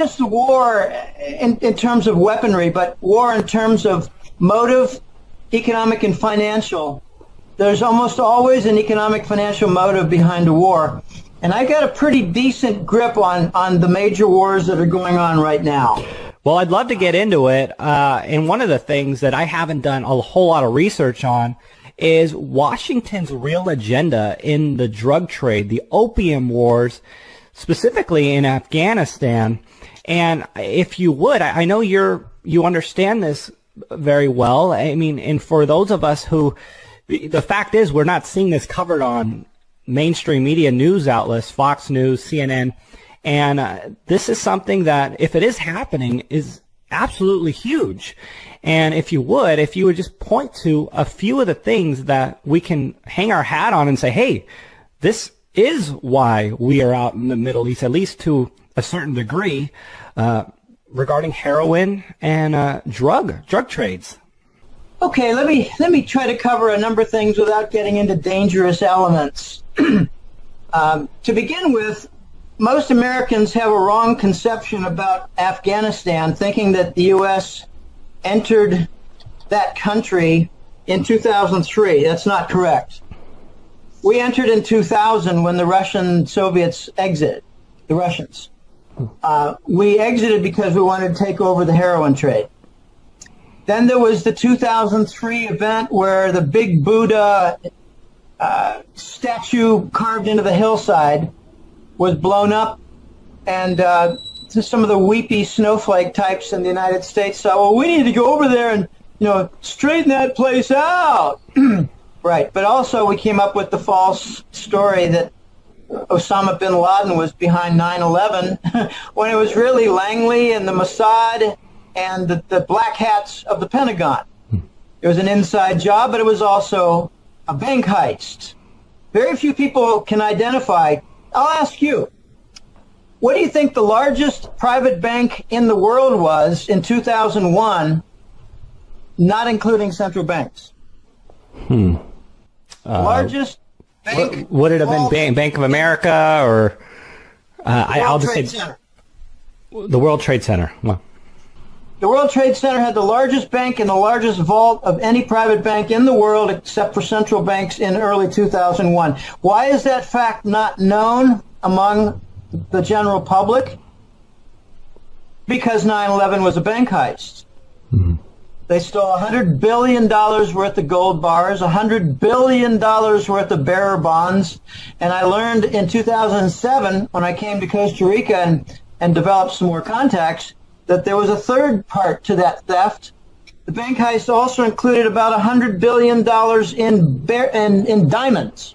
just the war in terms of weaponry, but war in terms of motive, economic and financial. There's almost always an economic financial motive behind a war. And I got a pretty decent grip on the major wars that are going on right now. Well, I'd love to get into it. And one of the things that I haven't done a whole lot of research on is Washington's real agenda in the drug trade, the opium wars, specifically in Afghanistan. And if you would, I know you understand this very well. I mean, and for those of us who, the fact is we're not seeing this covered on mainstream media news outlets, Fox News, CNN. And this is something that, if it is happening, is absolutely huge. And if you would just point to a few of the things that we can hang our hat on and say, hey, this is why we are out in the Middle East, at least to a certain degree, regarding heroin and drug trades. Okay, let me try to cover a number of things without getting into dangerous elements. To begin with, most Americans have a wrong conception about Afghanistan, thinking that the U.S. entered that country in 2003. That's not correct. We entered in 2000 when the Russian Soviets exited, the Russians. We exited because we wanted to take over the heroin trade. Then there was the 2003 event where the big Buddha statue carved into the hillside was blown up, and some of the weepy snowflake types in the United States said, well, we need to go over there and, straighten that place out. Right. But also we came up with the false story that Osama bin Laden was behind 9/11 when it was really Langley and the Mossad and the black hats of the Pentagon. It was an inside job, but it was also a bank heist. Very few people can identify. I'll ask you, what do you think the largest private bank in the world was in 2001, not including central banks? Largest bank? Would it have been Bank of America or I'll just say Center. The World Trade Center? Well. The World Trade Center had the largest bank and the largest vault of any private bank in the world except for central banks in early 2001. Why is that fact not known among the general public? Because 9/11 was a bank heist. Mm-hmm. They stole $100 billion worth of gold bars, $100 billion worth of bearer bonds, and I learned in 2007 when I came to Costa Rica and developed some more contacts that there was a third part to that theft. The bank heist also included about $100 billion in diamonds.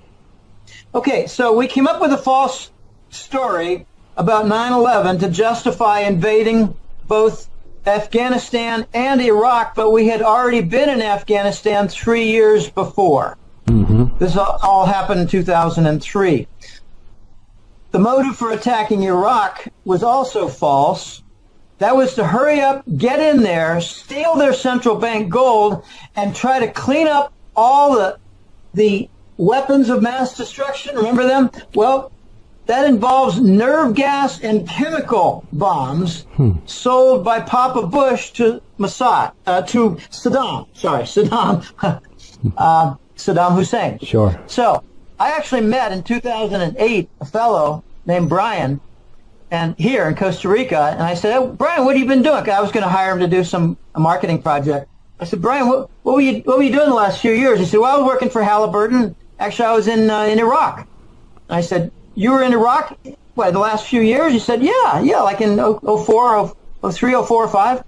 Okay, so we came up with a false story about 9/11 to justify invading both Afghanistan and Iraq, but we had already been in Afghanistan 3 years before. Mm-hmm. This all happened in 2003. The motive for attacking Iraq was also false. That was to hurry up, get in there, steal their central bank gold, and try to clean up all the weapons of mass destruction. Remember them? Well, that involves nerve gas and chemical bombs sold by Papa Bush to Saddam Hussein. Sure. So I actually met in 2008 a fellow named Brian, and here in Costa Rica, and I said, hey, Brian, what have you been doing? I was going to hire him to do a marketing project. I said, Brian, what were you doing the last few years? He said, well, I was working for Halliburton. Actually, I was in Iraq. And I said, you were in Iraq, what, the last few years? He said, yeah, like in 04, 03, 04, 05.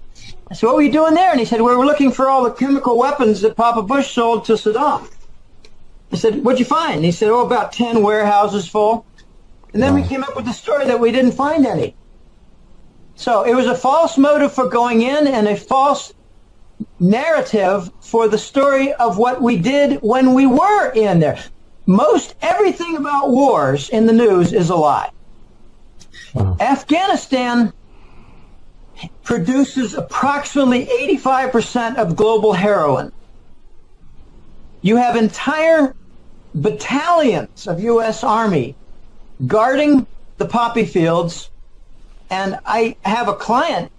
I said, what were you doing there? And he said, we were looking for all the chemical weapons that Papa Bush sold to Saddam. I said, what'd you find? And he said, about 10 warehouses full. And then we came up with the story that we didn't find any. So it was a false motive for going in and a false narrative for the story of what we did when we were in there. Most everything about wars in the news is a lie. Wow. Afghanistan produces approximately 85% of global heroin. You have entire battalions of U.S. Army guarding the poppy fields And I have a client,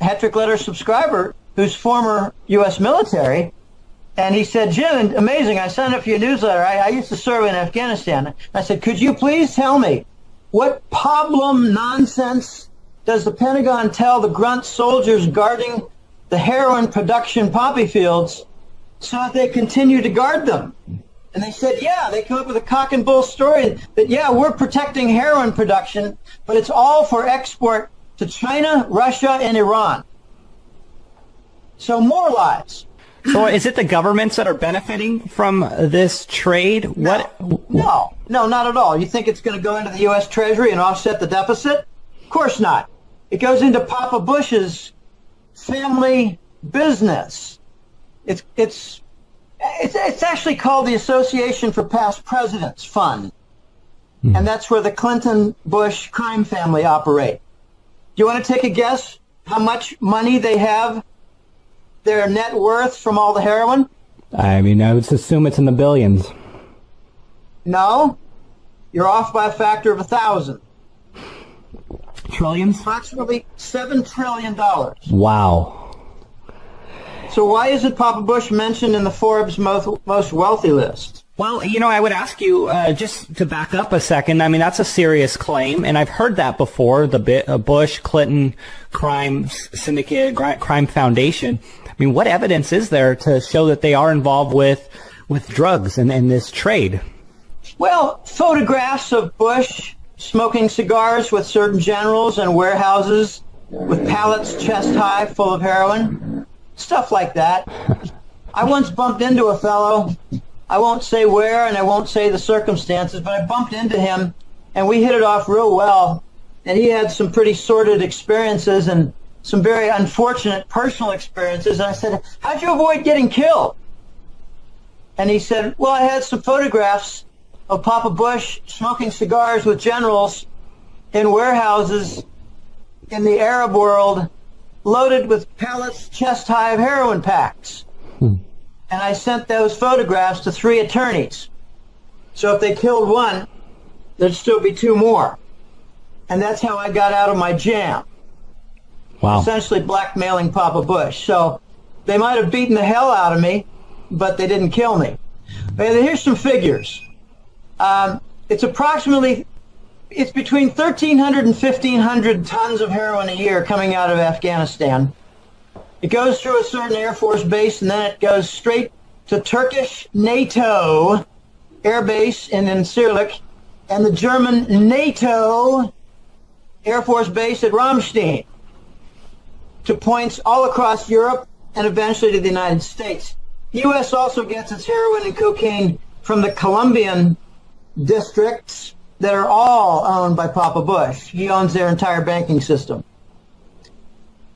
Hat-Trick Letter subscriber, who's former U.S. military, and he said, Jim, amazing, I signed up for your newsletter. I used to serve in Afghanistan. I said, could you please tell me what problem nonsense does the Pentagon tell the grunt soldiers guarding the heroin production poppy fields so that they continue to guard them? And they said, yeah, they come up with a cock and bull story that, yeah, we're protecting heroin production, but it's all for export to China, Russia, and Iran. So more lies. So is it the governments that are benefiting from this trade? No, not at all. You think it's going to go into the U.S. Treasury and offset the deficit? Of course not. It goes into Papa Bush's family business. It's actually called the Association for Past Presidents Fund. And that's where the Clinton-Bush crime family operate. Do you want to take a guess how much money they have, their net worth from all the heroin? I mean, I would assume it's in the billions. No. You're off by a factor of 1,000. Trillions? Approximately $7 trillion. Wow. So why isn't Papa Bush mentioned in the Forbes most wealthy list? Well, I would ask you, just to back up a second, I mean, that's a serious claim, and I've heard that before, the Bush-Clinton crime syndicate, crime foundation. I mean, what evidence is there to show that they are involved with drugs and this trade? Well, photographs of Bush smoking cigars with certain generals and warehouses with pallets chest high full of heroin. Stuff like that. I once bumped into a fellow, I won't say where and I won't say the circumstances, but I bumped into him and we hit it off real well. And he had some pretty sordid experiences and some very unfortunate personal experiences. And I said, how'd you avoid getting killed? And he said, well, I had some photographs of Papa Bush smoking cigars with generals in warehouses in the Arab world, loaded with pallets chest high of heroin packs. And I sent those photographs to 3 attorneys. So if they killed one, there'd still be 2 more. And that's how I got out of my jam. Wow. Essentially blackmailing Papa Bush. So they might have beaten the hell out of me, but they didn't kill me. And here's some figures. It's between 1,300 and 1,500 tons of heroin a year coming out of Afghanistan. It goes through a certain Air Force base, and then it goes straight to Turkish NATO Air Base in Incirlik and the German NATO Air Force Base at Ramstein, to points all across Europe and eventually to the United States. The U.S. also gets its heroin and cocaine from the Colombian districts that are all owned by Papa Bush. He owns their entire banking system.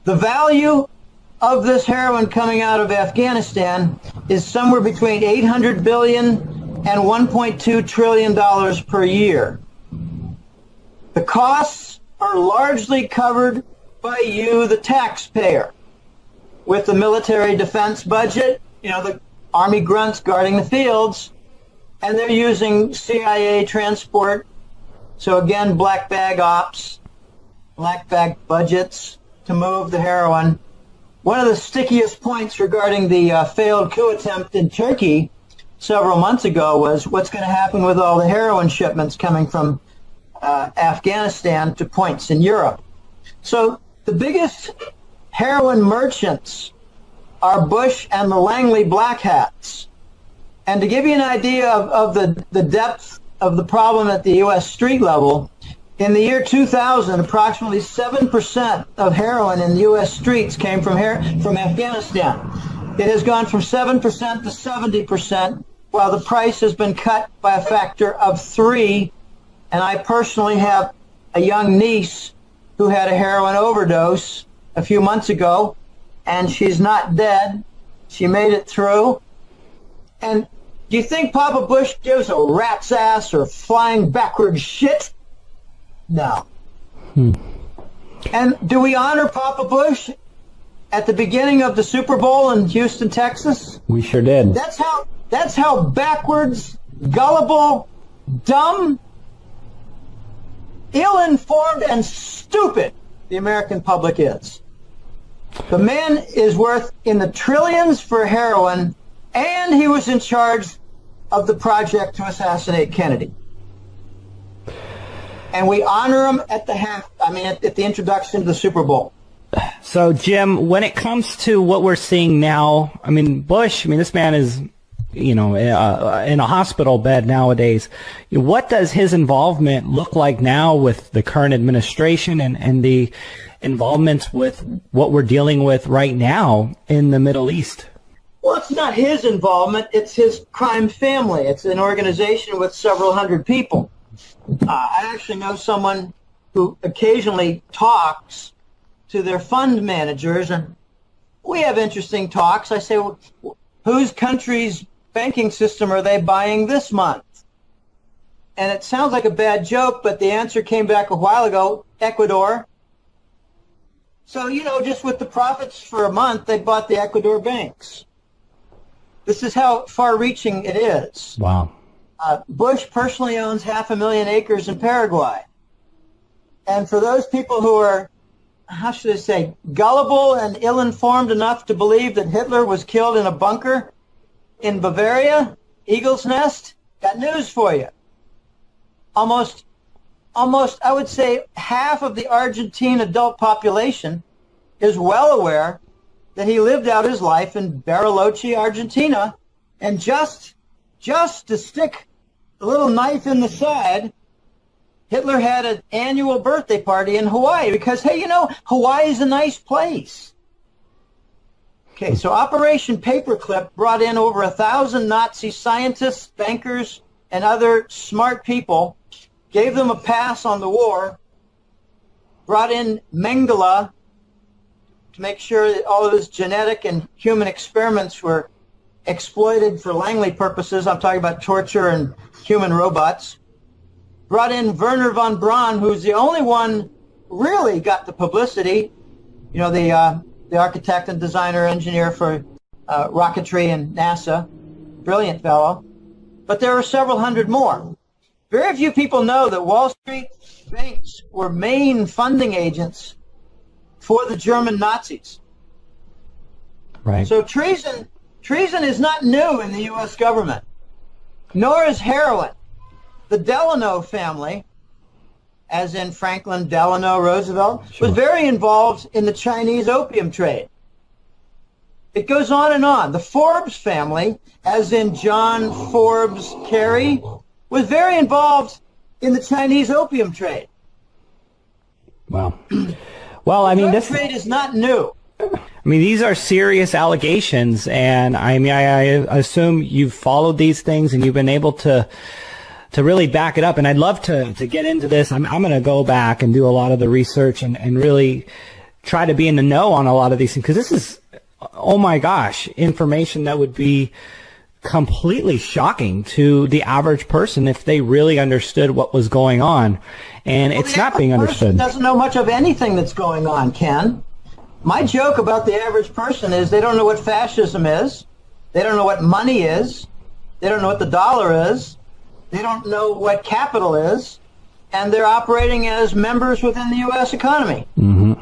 The value of this heroin coming out of Afghanistan is somewhere between $800 billion and $1.2 trillion per year. The costs are largely covered by you, the taxpayer, with the military defense budget, the Army grunts guarding the fields, and they're using CIA transport. So again, black bag ops, black bag budgets to move the heroin. One of the stickiest points regarding the failed coup attempt in Turkey several months ago was what's going to happen with all the heroin shipments coming from Afghanistan to points in Europe. So the biggest heroin merchants are Bush and the Langley Black Hats. And to give you an idea of the depth of the problem at the U.S. street level, in the year 2000, approximately 7% of heroin in the U.S. streets came from Afghanistan. It has gone from 7% to 70%, while the price has been cut by a factor of 3. And I personally have a young niece who had a heroin overdose a few months ago, and she's not dead. She made it through. And do you think Papa Bush gives a rat's ass or flying backwards shit? No. And do we honor Papa Bush at the beginning of the Super Bowl in Houston, Texas? We sure did. That's how backwards, gullible, dumb, ill-informed, and stupid the American public is. The man is worth in the trillions for heroin, and he was in charge of the project to assassinate Kennedy. And we honor him at the introduction to the Super Bowl. So, Jim, when it comes to what we're seeing now, Bush, this man is, in a hospital bed nowadays. What does his involvement look like now with the current administration and the involvement with what we're dealing with right now in the Middle East? Well, it's not his involvement. It's his crime family. It's an organization with several hundred people. I actually know someone who occasionally talks to their fund managers, and we have interesting talks. I say, well, whose country's banking system are they buying this month? And it sounds like a bad joke, but the answer came back a while ago, Ecuador. So, just with the profits for a month, they bought the Ecuador banks. This is how far-reaching it is. Wow. Bush personally owns 500,000 acres in Paraguay. And for those people who are, gullible and ill-informed enough to believe that Hitler was killed in a bunker in Bavaria, Eagle's Nest, got news for you. Almost, I would say, half of the Argentine adult population is well aware that he lived out his life in Bariloche, Argentina, and just to stick a little knife in the side, Hitler had an annual birthday party in Hawaii because, hey, Hawaii is a nice place. Okay, so Operation Paperclip brought in over 1,000 Nazi scientists, bankers, and other smart people, gave them a pass on the war, brought in Mengele to make sure that all of his genetic and human experiments were exploited for Langley purposes. I'm talking about torture and human robots. Brought in Werner von Braun, who's the only one really got the publicity, the architect and designer engineer for rocketry and NASA. Brilliant fellow. But there were several hundred more. Very few people know that Wall Street banks were main funding agents for the German Nazis. Right. So treason is not new in the U.S. government, nor is heroin. The Delano family, as in Franklin Delano Roosevelt, was very involved in the Chinese opium trade. It goes on and on. The Forbes family, as in John Forbes Carey, was very involved in the Chinese opium trade. Wow. Well, this trade is not new. These are serious allegations, and I assume you've followed these things and you've been able to really back it up. And I'd love to get into this. I'm going to go back and do a lot of the research and really try to be in the know on a lot of these things, because this is, oh my gosh, information that would be completely shocking to the average person if they really understood what was going on. And it's not being understood. Doesn't know much of anything that's going on, Ken. My joke about the average person is they don't know what fascism is. They don't know what money is. They don't know what the dollar is. They don't know what capital is. And they're operating as members within the U.S. economy. Mm-hmm.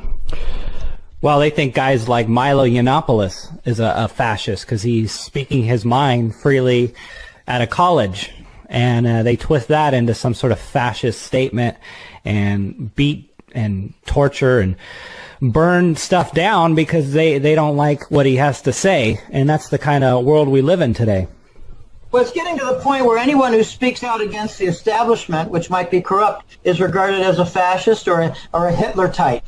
Well, they think guys like Milo Yiannopoulos is a fascist because he's speaking his mind freely at a college. And they twist that into some sort of fascist statement and beat and torture and burn stuff down because they don't like what he has to say. And that's the kind of world we live in today. Well, it's getting to the point where anyone who speaks out against the establishment, which might be corrupt, is regarded as a fascist or a Hitler type.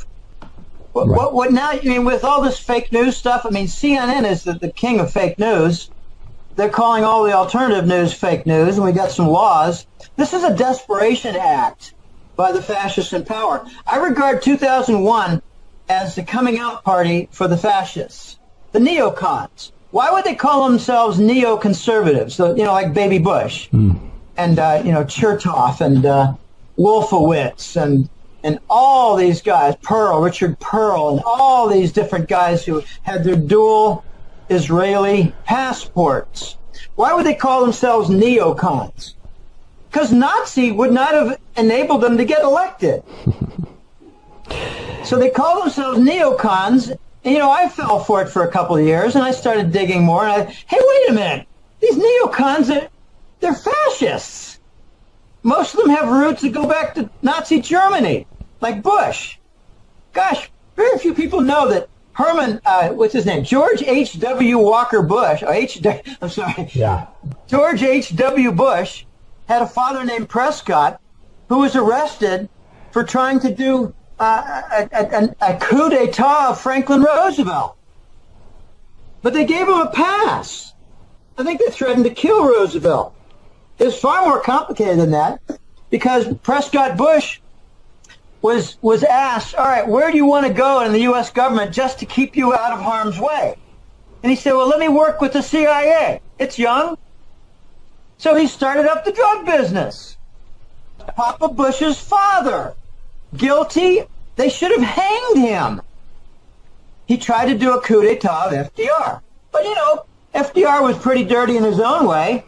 Right. What now? With all this fake news stuff, CNN is the king of fake news. They're calling all the alternative news fake news, and we got some laws. This is a desperation act by the fascists in power. I regard 2001 as the coming out party for the fascists, the neocons. Why would they call themselves neoconservatives? So, like Baby Bush and Chertoff and Wolfowitz and all these guys, Richard Pearl, and all these different guys who had their dual Israeli passports. Why would they call themselves neocons? Because Nazi would not have enabled them to get elected. So they call themselves neocons. And, I fell for it for a couple of years, and I started digging more. And hey, wait a minute. These neocons, they're fascists. Most of them have roots that go back to Nazi Germany, like Bush. Gosh, very few people know that what's his name? George H.W. Walker Bush. I'm sorry. Yeah. George H.W. Bush had a father named Prescott who was arrested for trying to do a coup d'etat of Franklin Roosevelt. But they gave him a pass. I think they threatened to kill Roosevelt. It's far more complicated than that, because Prescott Bush was asked, all right, where do you want to go in the U.S. government just to keep you out of harm's way? And he said, well, let me work with the CIA. It's young. So he started up the drug business. Papa Bush's father, guilty. They should have hanged him. He tried to do a coup d'etat of FDR. But, FDR was pretty dirty in his own way.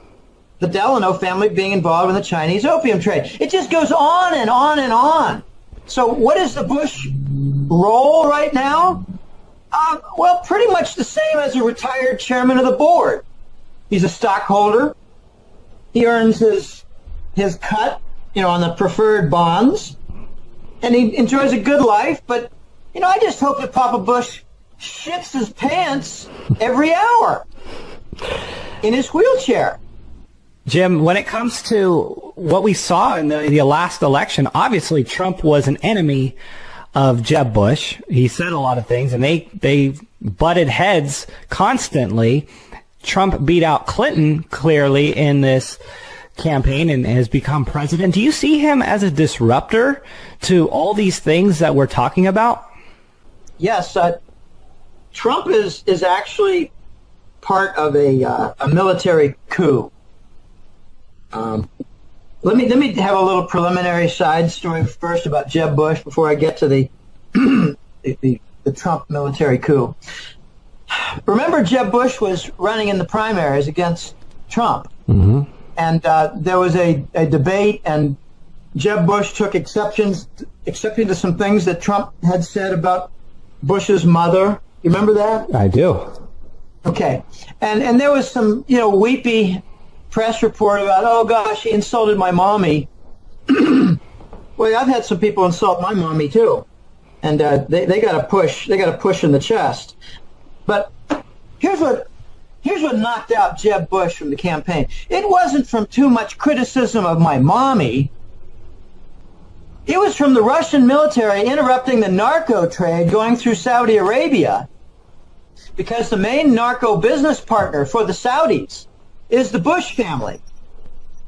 The Delano family being involved in the Chinese opium trade. It just goes on and on and on. So what is the Bush role right now? Well, pretty much the same as a retired chairman of the board. He's a stockholder. He earns his cut, on the preferred bonds. And he enjoys a good life. But, I just hope that Papa Bush shits his pants every hour in his wheelchair. Jim, when it comes to what we saw in the last election, obviously Trump was an enemy of Jeb Bush. He said a lot of things, and they butted heads constantly. Trump beat out Clinton clearly in this campaign and has become president. Do you see him as a disruptor to all these things that we're talking about? Yes, Trump is actually part of a military coup. Let me have a little preliminary side story first about Jeb Bush before I get to the Trump military coup. Remember, Jeb Bush was running in the primaries against Trump, and there was a debate, and Jeb Bush took exception to some things that Trump had said about Bush's mother. You remember that? I do. Okay, and there was some weepy press report about, oh gosh, he insulted my mommy. Well, I've had some people insult my mommy too, and they got a push in the chest. But here's what knocked out Jeb Bush from the campaign. It wasn't from too much criticism of my mommy. It was from the Russian military interrupting the narco trade going through Saudi Arabia, because the main narco business partner for the Saudis is the Bush family.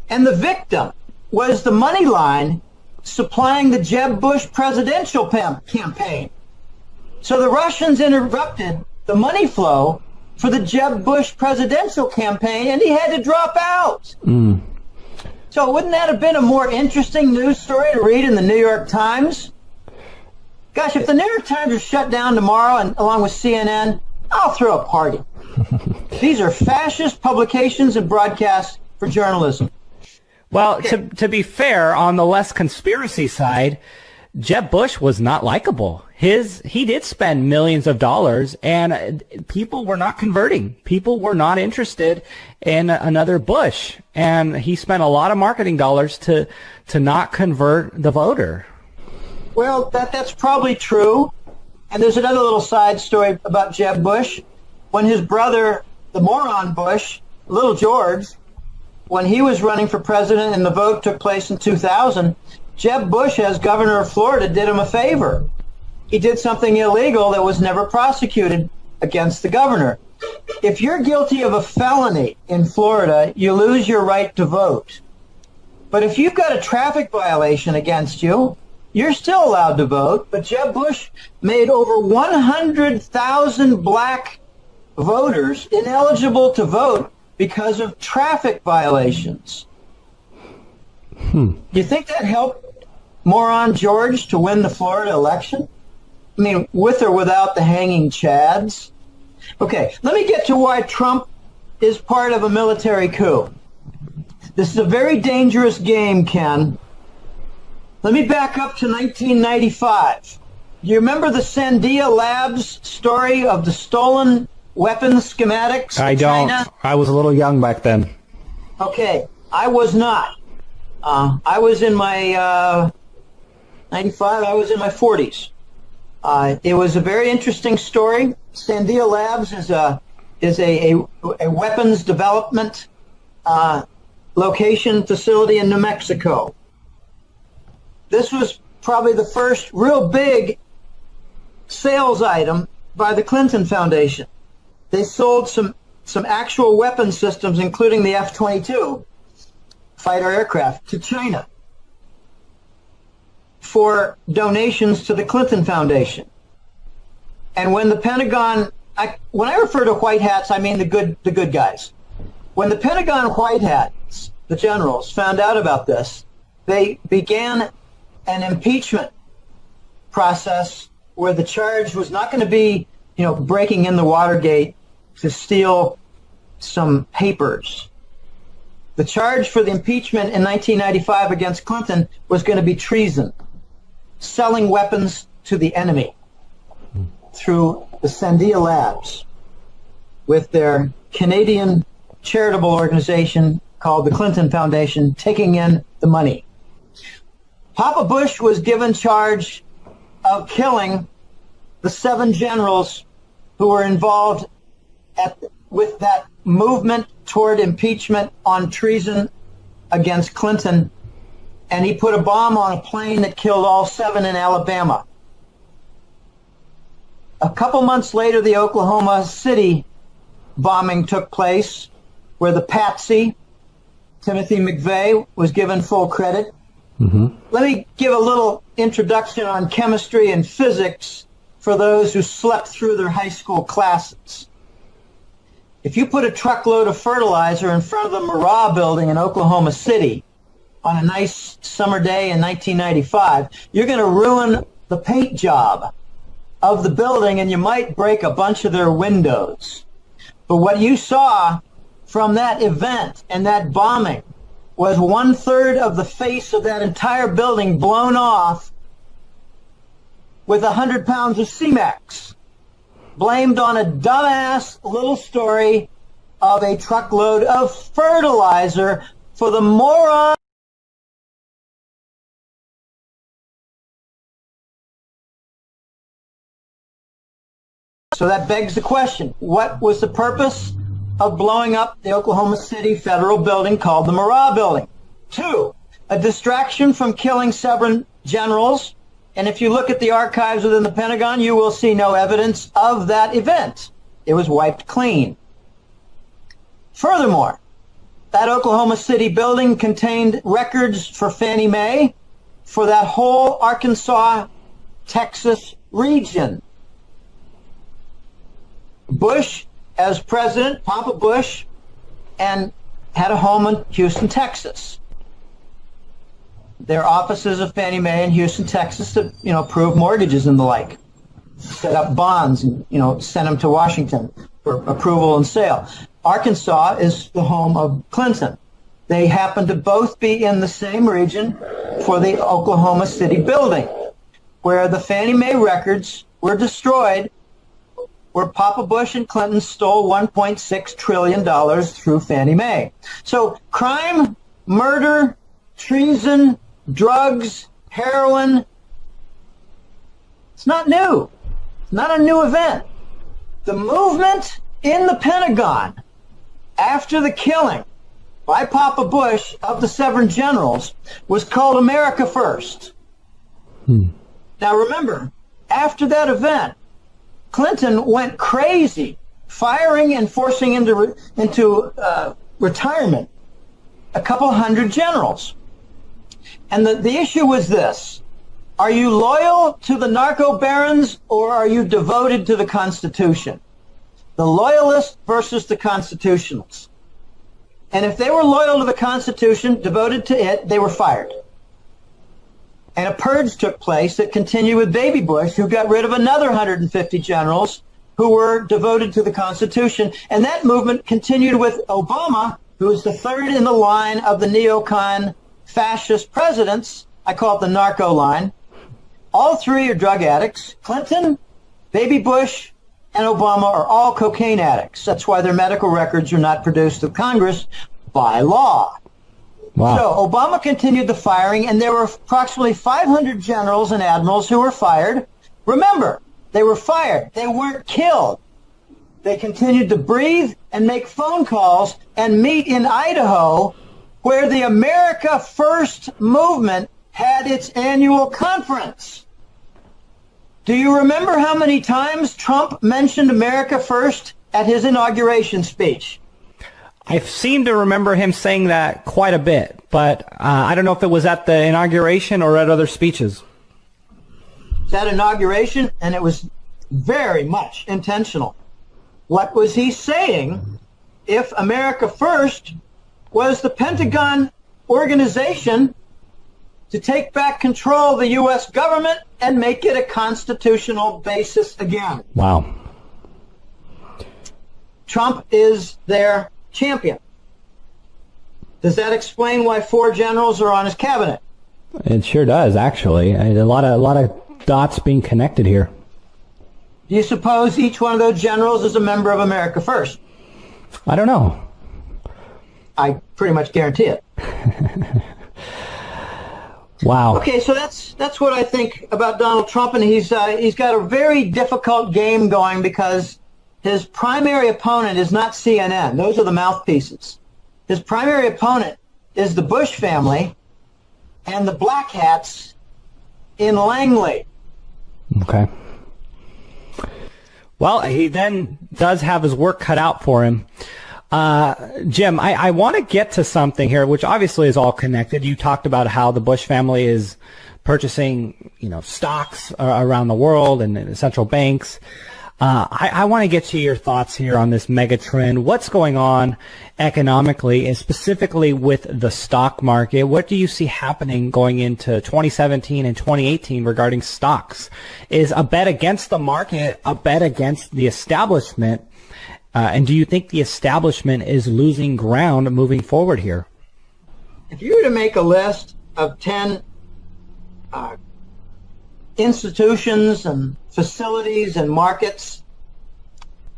And the victim was the money line supplying the Jeb Bush presidential campaign. So the Russians interrupted the money flow for the Jeb Bush presidential campaign, and he had to drop out. So wouldn't that have been a more interesting news story to read in the New York Times? Gosh, if the New York Times was shut down tomorrow, and along with CNN, I'll throw a party. These are fascist publications and broadcasts for journalism. Well, to be fair, on the less conspiracy side, Jeb Bush was not likable. He did spend millions of dollars, and people were not converting. People were not interested in another Bush, and he spent a lot of marketing dollars to not convert the voter. Well, that's probably true. And there's another little side story about Jeb Bush. When his brother, the moron Bush, Little George, when he was running for president and the vote took place in 2000, Jeb Bush, as governor of Florida, did him a favor. He did something illegal that was never prosecuted against the governor. If you're guilty of a felony in Florida, you lose your right to vote. But if you've got a traffic violation against you, you're still allowed to vote. But Jeb Bush made over 100,000 black voters ineligible to vote because of traffic violations. You think that helped moron George to win the Florida election? I mean, with or without the hanging chads? Okay, let me get to why Trump is part of a military coup. This is a very dangerous game, Ken. Let me back up to 1995. You remember the Sandia Labs story of the stolen weapons schematics? I don't. China? I was a little young back then. Okay, I was not. I was in my 95. I was in my 40s. It was a very interesting story. Sandia Labs is a weapons development location facility in New Mexico. This was probably the first real big sales item by the Clinton Foundation. They sold some actual weapon systems, including the F-22 fighter aircraft, to China for donations to the Clinton Foundation. And when the Pentagon, when I refer to white hats, I mean the good guys. When the Pentagon white hats, the generals, found out about this, they began an impeachment process where the charge was not going to be, breaking in the Watergate to steal some papers. The charge for the impeachment in 1995 against Clinton was going to be treason, selling weapons to the enemy through the Sandia Labs with their Canadian charitable organization called the Clinton Foundation, taking in the money. Papa Bush was given charge of killing the 7 generals who were involved with that movement toward impeachment on treason against Clinton, and he put a bomb on a plane that killed all 7 in Alabama. A couple months later, the Oklahoma City bombing took place, where the patsy, Timothy McVeigh, was given full credit. Mm-hmm. Let me give a little introduction on chemistry and physics for those who slept through their high school classes. If you put a truckload of fertilizer in front of the Murrah building in Oklahoma City on a nice summer day in 1995, you're going to ruin the paint job of the building, and you might break a bunch of their windows. But what you saw from that event and that bombing was 1/3 of the face of that entire building blown off with 100 pounds of C-Max, blamed on a dumbass little story of a truckload of fertilizer for the moron. So that begs the question, what was the purpose of blowing up the Oklahoma City federal building called the Murrah building? 2, a distraction from killing 7 generals. And if you look at the archives within the Pentagon, you will see no evidence of that event. It was wiped clean. Furthermore, that Oklahoma City building contained records for Fannie Mae for that whole Arkansas, Texas region. Bush, as president, Papa Bush, and had a home in Houston, Texas. There are offices of Fannie Mae in Houston, Texas to, approve mortgages and the like. Set up bonds and, send them to Washington for approval and sale. Arkansas is the home of Clinton. They happen to both be in the same region for the Oklahoma City building, where the Fannie Mae records were destroyed, where Papa Bush and Clinton stole $1.6 trillion through Fannie Mae. So crime, murder, treason, drugs, heroin, it's not new. It's not a new event. The movement in the Pentagon after the killing by Papa Bush of the 7 generals was called America First. Now remember, after that event, Clinton went crazy, firing and forcing into retirement a couple hundred generals. And the issue was this: are you loyal to the narco barons, or are you devoted to the Constitution? The loyalists versus the constitutionalists. And if they were loyal to the Constitution, devoted to it, they were fired. And a purge took place that continued with Baby Bush, who got rid of another 150 generals who were devoted to the Constitution. And that movement continued with Obama, who was the 3rd in the line of the neocon fascist presidents. I call it the narco line. All three are drug addicts. Clinton, Baby Bush, and Obama are all cocaine addicts. That's why their medical records are not produced to Congress by law. Wow. So Obama continued the firing, and there were approximately 500 generals and admirals who were fired. Remember, they were fired. They weren't killed. They continued to breathe and make phone calls and meet in Idaho, where the America First movement had its annual conference. Do you remember how many times Trump mentioned America First at his inauguration speech? I seem to remember him saying that quite a bit, but I don't know if it was at the inauguration or at other speeches. It's at inauguration, and it was very much intentional. What was he saying? If America First was the Pentagon organization to take back control of the U.S. government and make it a constitutional basis again. Wow. Trump is their champion. Does that explain why 4 generals are on his cabinet? It sure does, actually. A lot of dots being connected here. Do you suppose each one of those generals is a member of America First? I don't know. I pretty much guarantee it. Wow. Okay, so that's what I think about Donald Trump, and he's got a very difficult game going because his primary opponent is not CNN. Those are the mouthpieces. His primary opponent is the Bush family and the black hats in Langley. Okay. Well, he then does have his work cut out for him. Jim, I want to get to something here, which obviously is all connected. You talked about how the Bush family is purchasing, stocks around the world and central banks. I want to get to your thoughts here on this mega trend. What's going on economically and specifically with the stock market? What do you see happening going into 2017 and 2018 regarding stocks? Is a bet against the market a bet against the establishment? And do you think the establishment is losing ground moving forward here? If you were to make a list of 10 institutions and facilities and markets,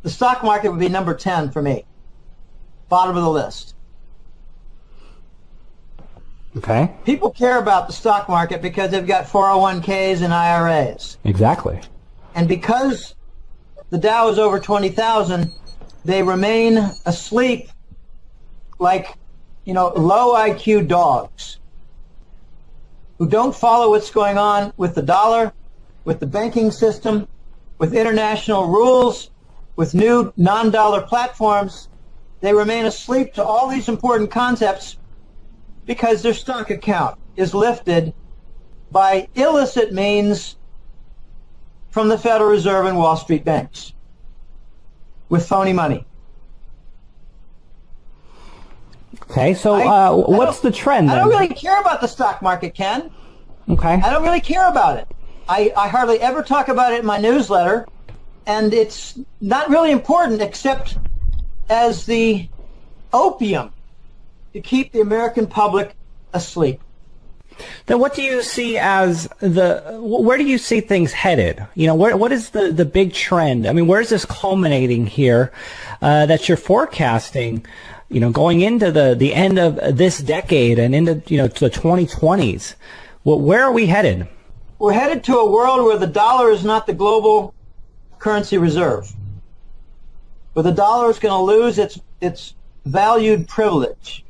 the stock market would be number 10 for me. Bottom of the list. Okay. People care about the stock market because they've got 401ks and IRAs. Exactly. And because the Dow is over 20,000, they remain asleep like, low IQ dogs who don't follow what's going on with the dollar, with the banking system, with international rules, with new non-dollar platforms. They remain asleep to all these important concepts because their stock account is lifted by illicit means from the Federal Reserve and Wall Street banks with phony money. Okay, so what's the trend then? I don't really care about the stock market, Ken. Okay. I don't really care about it. I hardly ever talk about it in my newsletter, and it's not really important except as the opium to keep the American public asleep. Then what do you see as where do you see things headed? What is the big trend? I mean, where's this culminating here that you're forecasting, going into the end of this decade and into, to the 2020s? Where are we headed? We're headed to a world where the dollar is not the global currency reserve, where the dollar is going to lose its valued privilege.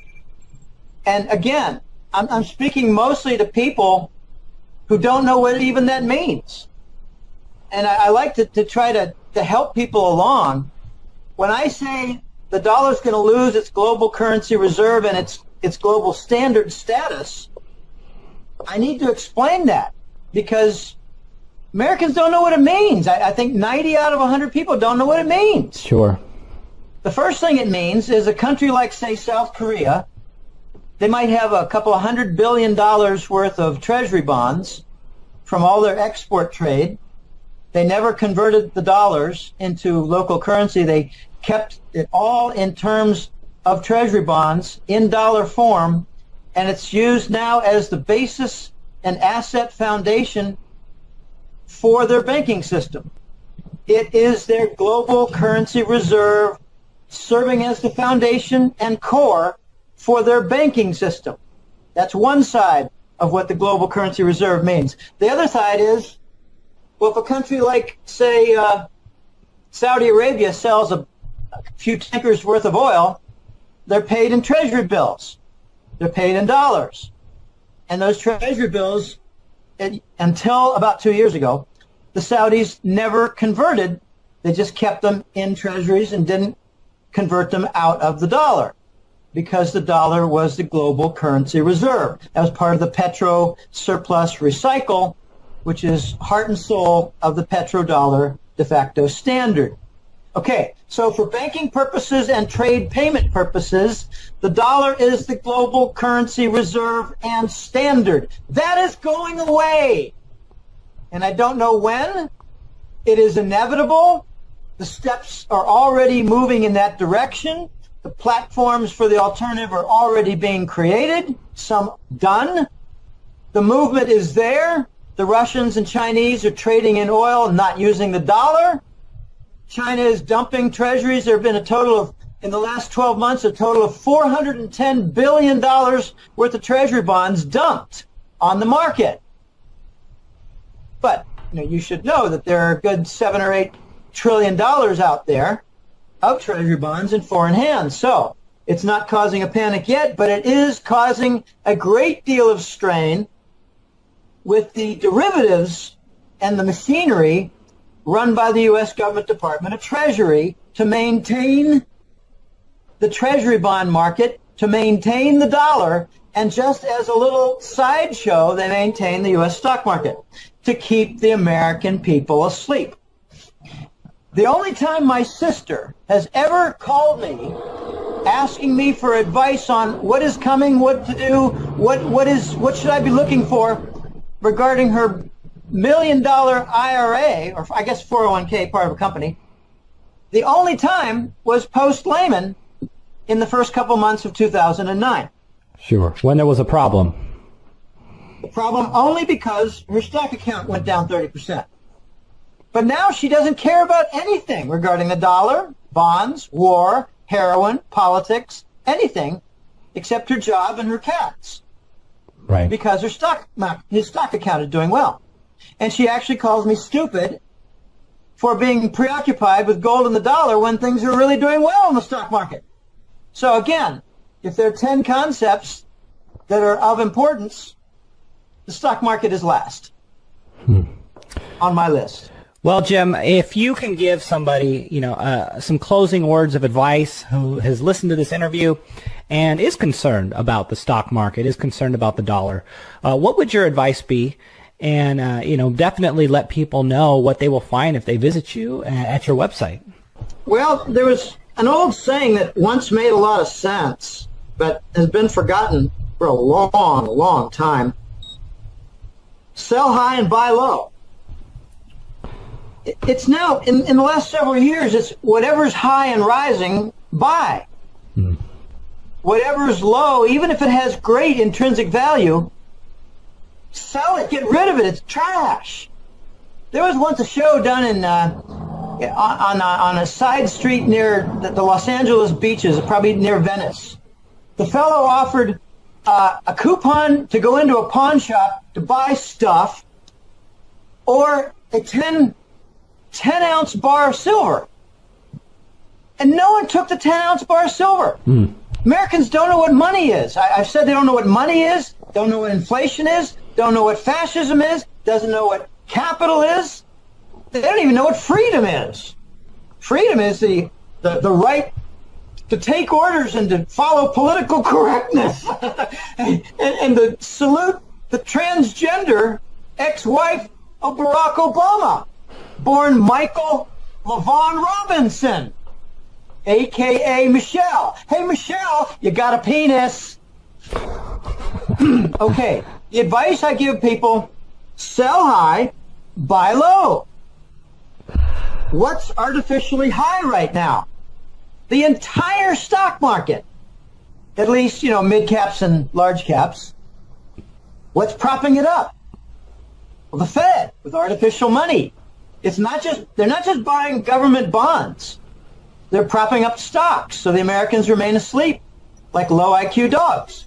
And again, I'm speaking mostly to people who don't know what even that means. And I like to try to help people along. When I say the dollar is going to lose its global currency reserve and its global standard status, I need to explain that because Americans don't know what it means. I think 90 out of 100 people don't know what it means. Sure. The first thing it means is a country like, say, South Korea, they might have a couple of $100 billion worth of treasury bonds from all their export trade. They never converted the dollars into local currency. They kept it all in terms of treasury bonds in dollar form, and it's used now as the basis and asset foundation for their banking system. It is their global currency reserve serving as the foundation and core for their banking system. That's one side of what the global currency reserve means. The other side is, well, if a country like, say, Saudi Arabia sells a few tankers worth of oil, they're paid in treasury bills. They're paid in dollars. And those treasury bills, until about 2 years ago, the Saudis never converted. They just kept them in treasuries and didn't convert them out of the dollar because the dollar was the global currency reserve. That was part of the petro surplus recycle, which is heart and soul of the petrodollar de facto standard. Okay, so for banking purposes and trade payment purposes, the dollar is the global currency reserve and standard. That is going away. And I don't know when. It is inevitable. The steps are already moving in that direction. The platforms for the alternative are already being created, some done. The movement is there. The Russians and Chinese are trading in oil and not using the dollar. China is dumping treasuries. There have been a total of, in the last 12 months, a total of $410 billion worth of treasury bonds dumped on the market. But you should know that there are a good $7 or $8 trillion out there of treasury bonds in foreign hands. So it's not causing a panic yet, but it is causing a great deal of strain with the derivatives and the machinery run by the U.S. government Department of Treasury to maintain the treasury bond market, to maintain the dollar, and just as a little sideshow, they maintain the U.S. stock market to keep the American people asleep. The only time my sister has ever called me asking me for advice on what is coming, what to do, what should I be looking for regarding her $1 million IRA, or I guess 401k, part of a company, the only time was post-Lehman in the first couple months of 2009. Sure. When there was a problem. The problem only because her stock account went down 30%. But now she doesn't care about anything regarding the dollar, bonds, war, heroin, politics, anything except her job and her cats. Right. Because his stock account is doing well. And she actually calls me stupid for being preoccupied with gold and the dollar when things are really doing well in the stock market. So again, if there are 10 concepts that are of importance, the stock market is last on my list. Well, Jim, if you can give somebody, some closing words of advice who has listened to this interview and is concerned about the stock market, is concerned about the dollar, what would your advice be? And, definitely let people know what they will find if they visit you at your website. Well, there was an old saying that once made a lot of sense, but has been forgotten for a long, long time. Sell high and buy low. It's now, in the last several years, it's whatever's high and rising, buy. Whatever's low, even if it has great intrinsic value, sell it, get rid of it, it's trash. There was once a show done in on a side street near the Los Angeles beaches, probably near Venice. The fellow offered a coupon to go into a pawn shop to buy stuff or a 10-ounce bar of silver. And no one took the 10-ounce bar of silver. Americans don't know what money is. I've said they don't know what money is, don't know what inflation is, don't know what fascism is, doesn't know what capital is. They don't even know what freedom is. Freedom is the right to take orders and to follow political correctness and to salute the transgender ex-wife of Barack Obama, born Michael LaVaughn Robinson, a.k.a. Michelle. Hey, Michelle, you got a penis. Okay, the advice I give people, sell high, buy low. What's artificially high right now? The entire stock market, at least, mid caps and large caps. What's propping it up? Well, the Fed with artificial money. They're not just buying government bonds. They're propping up stocks so the Americans remain asleep like low IQ dogs.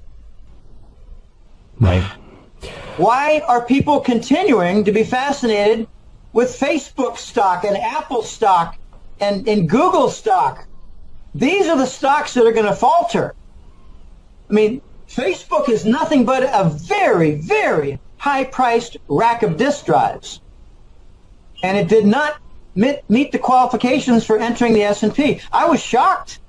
Right. Why are people continuing to be fascinated with Facebook stock and Apple stock and Google stock? These are the stocks that are going to falter. I mean, Facebook is nothing but a very, very high-priced rack of disk drives. And it did not meet the qualifications for entering the S&P. I was shocked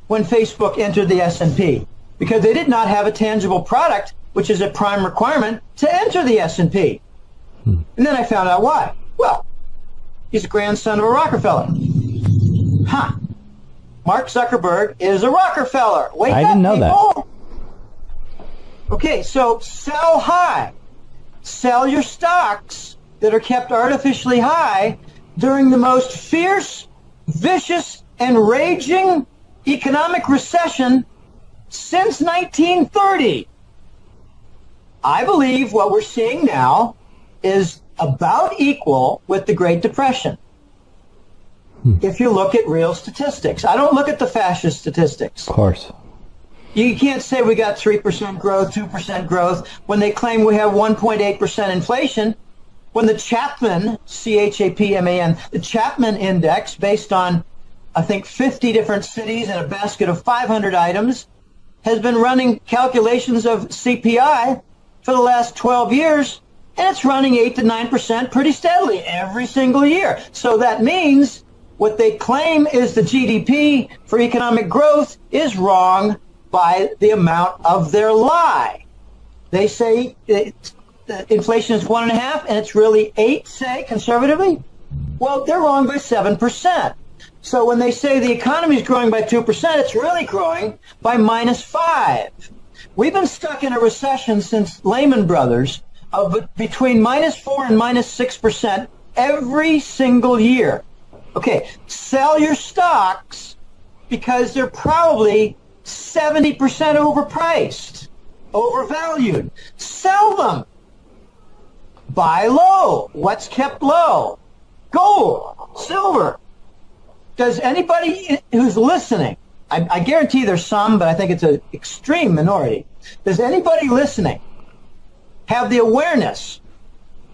when Facebook entered the S&P because they did not have a tangible product, which is a prime requirement to enter the S&P. And then I found out why. Well, he's a grandson of a Rockefeller. Mark Zuckerberg is a Rockefeller. Wake up, I didn't know that. Okay, so sell high. Sell your stocks that are kept artificially high during the most fierce, vicious, and raging economic recession since 1930. I believe what we're seeing now is about equal with the Great Depression. If you look at real statistics. I don't look at the fascist statistics. Of course. You can't say we got 3% growth, 2% growth, when they claim we have 1.8% inflation, when the Chapman, C-H-A-P-M-A-N, the Chapman Index, based on, I think, 50 different cities and a basket of 500 items, has been running calculations of CPI for the last 12 years, and it's running 8 to 9% pretty steadily every single year. So that means what they claim is the GDP for economic growth is wrong by the amount of their lie. They say inflation is 1.5 and it's really 8, say, conservatively. Well, they're wrong by 7%. So when they say the economy is growing by 2%, it's really growing by -5. We've been stuck in a recession since Lehman Brothers of between -4 and -6% every single year. Okay, sell your stocks because they're probably 70% overpriced, overvalued. Sell them. Buy low. What's kept low? Gold, silver. Does anybody who's listening, I guarantee there's some, but I think it's an extreme minority. Does anybody listening have the awareness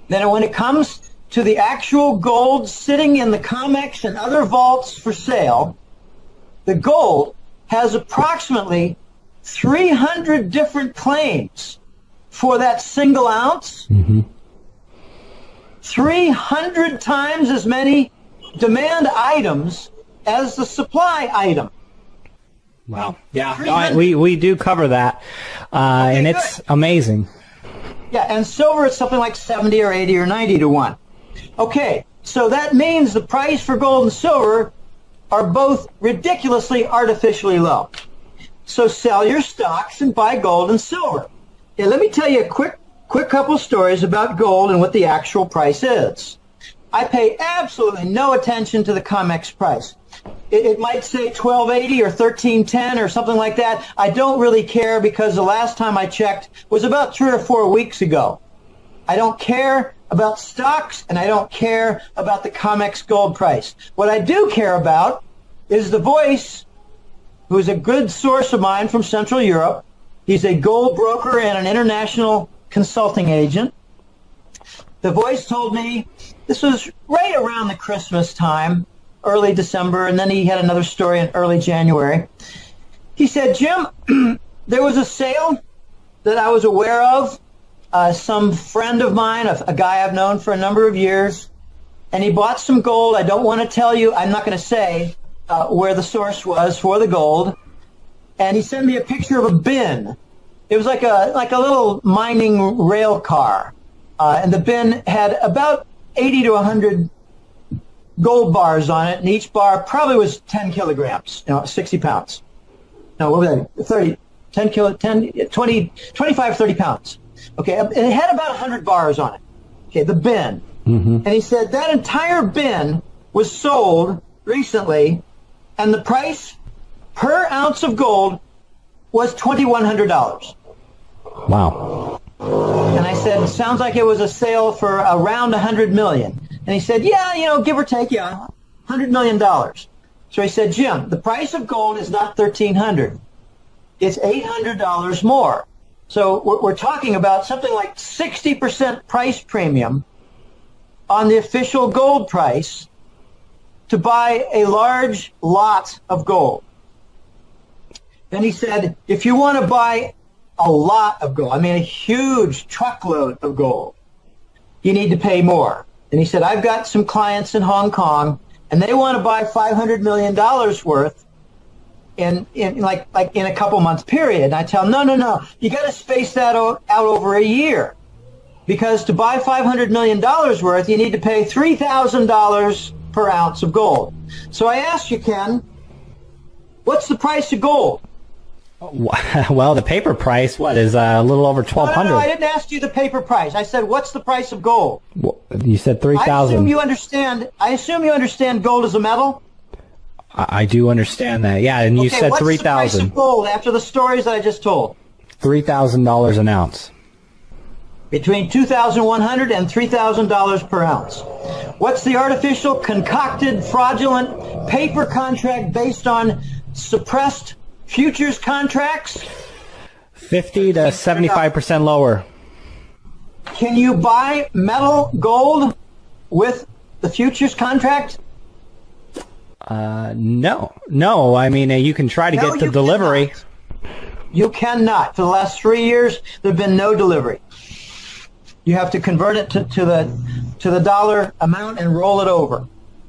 that when it comes to the actual gold sitting in the COMEX and other vaults for sale, the gold has approximately 300 different claims for that single ounce? 300 times as many demand items as the supply item. Wow. Yeah, we do cover that, and it's amazing. Yeah, and silver is something like 70 or 80 or 90 to 1. Okay, so that means the price for gold and silver are both ridiculously artificially low. So sell your stocks and buy gold and silver. Yeah, let me tell you a quick couple stories about gold and what the actual price is. I pay absolutely no attention to the COMEX price. It might say 1280 or 1310 or something like that. I don't really care because the last time I checked was about 3 or 4 weeks ago. I don't care about stocks and I don't care about the COMEX gold price. What I do care about is the Voice, who is a good source of mine from Central Europe. He's a gold broker and an international consulting agent. The Voice told me, this was right around the Christmas time, early December, and then he had another story in early January. He said, Jim, there was a sale that I was aware of. Some friend of mine, a guy I've known for a number of years, and he bought some gold. I don't want to tell you, I'm not going to say where the source was for the gold. And he sent me a picture of a bin. It was like a little mining rail car. And the bin had about 80 to 100 gold bars on it, and each bar probably was 10 kilograms, 60 pounds. No, what was that? 30, 10 kilo, 10, 20, 25, 30 pounds. Okay, and it had about 100 bars on it. Okay, the bin. And he said that entire bin was sold recently, and the price per ounce of gold was $2,100. Wow. Now, And I said, sounds like it was a sale for around $100 million. And he said, yeah, give or take, $100 million. So he said, Jim, the price of gold is not $1,300. It's $800 more. So we're talking about something like 60% price premium on the official gold price to buy a large lot of gold. Then he said, if you want to buy a lot of gold, a huge truckload of gold, you need to pay more. And he said, I've got some clients in Hong Kong, and they want to buy $500 million worth in a couple months period. And I tell them, no, you got to space that out over a year. Because to buy $500 million worth, you need to pay $3,000 per ounce of gold. So I asked you, Ken, what's the price of gold? Well, the paper price, is a little over $1,200. No, I didn't ask you the paper price. I said, what's the price of gold? Well, you said $3,000. I assume you understand gold as a metal? I do understand that. Yeah, and you said $3,000. What's the price of gold after the stories that I just told? $3,000 an ounce. Between $2,100 and $3,000 per ounce. What's the artificial, concocted, fraudulent paper contract based on suppressed futures contracts? 50 to 75% lower. Can you buy metal gold with the futures contract? No. You can try to get the delivery. Cannot. You cannot. For the last 3 years, there have been no delivery. You have to convert it to the dollar amount and roll it over.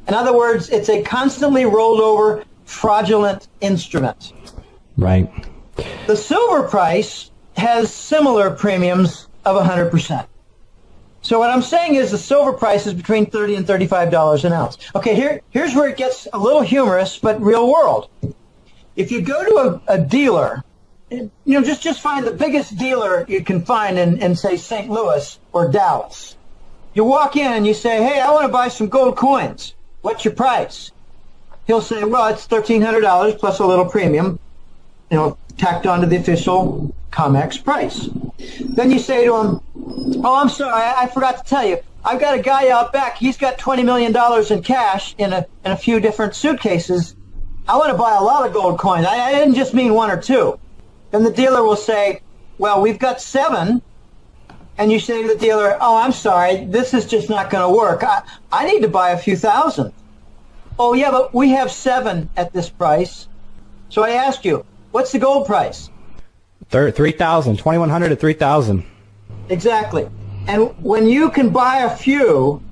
In other words, it's a constantly rolled over fraudulent instrument. Right. The silver price has similar premiums of 100%. So what I'm saying is the silver price is between $30 and $35 an ounce. Okay, here's where it gets a little humorous, but real world. If you go to a dealer, just find the biggest dealer you can find in say, St. Louis or Dallas. You walk in and you say, hey, I want to buy some gold coins. What's your price? He'll say, well, it's $1,300 plus a little premium, tacked onto the official COMEX price. Then you say to him, oh, I'm sorry, I forgot to tell you. I've got a guy out back. He's got $20 million in cash in a few different suitcases. I want to buy a lot of gold coins. I didn't just mean one or two. Then the dealer will say, well, we've got 7. And you say to the dealer, oh, I'm sorry, this is just not going to work. I need to buy a few thousand. Oh, yeah, but we have 7 at this price. So I ask you, what's the gold price? $3,000, $2,100 to $3,000. Exactly. And when you can buy a few,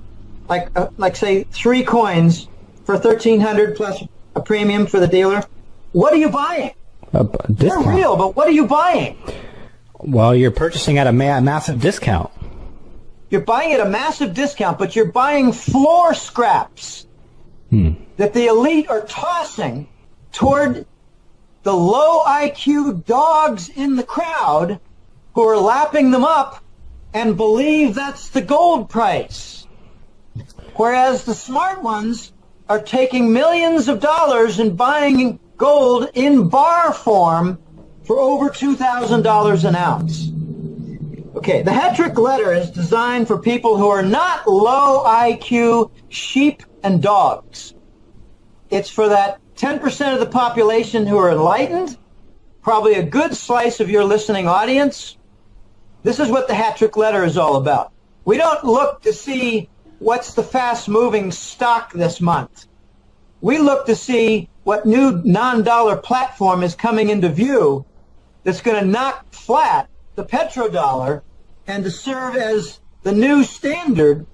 like say 3 coins for $1,300 plus a premium for the dealer, what are you buying? They're real, but what are you buying? Well, you're purchasing at a massive discount. You're buying at a massive discount, but you're buying floor scraps that the elite are tossing toward the low IQ dogs in the crowd who are lapping them up and believe that's the gold price. Whereas the smart ones are taking millions of dollars and buying gold in bar form for over $2,000 an ounce. Okay, the hat-trick letter is designed for people who are not low IQ sheep and dogs. It's for that 10% of the population who are enlightened, probably a good slice of your listening audience. This is what the hat-trick letter is all about. We don't look to see what's the fast-moving stock this month. We look to see what new non-dollar platform is coming into view that's going to knock flat the petrodollar and to serve as the new standard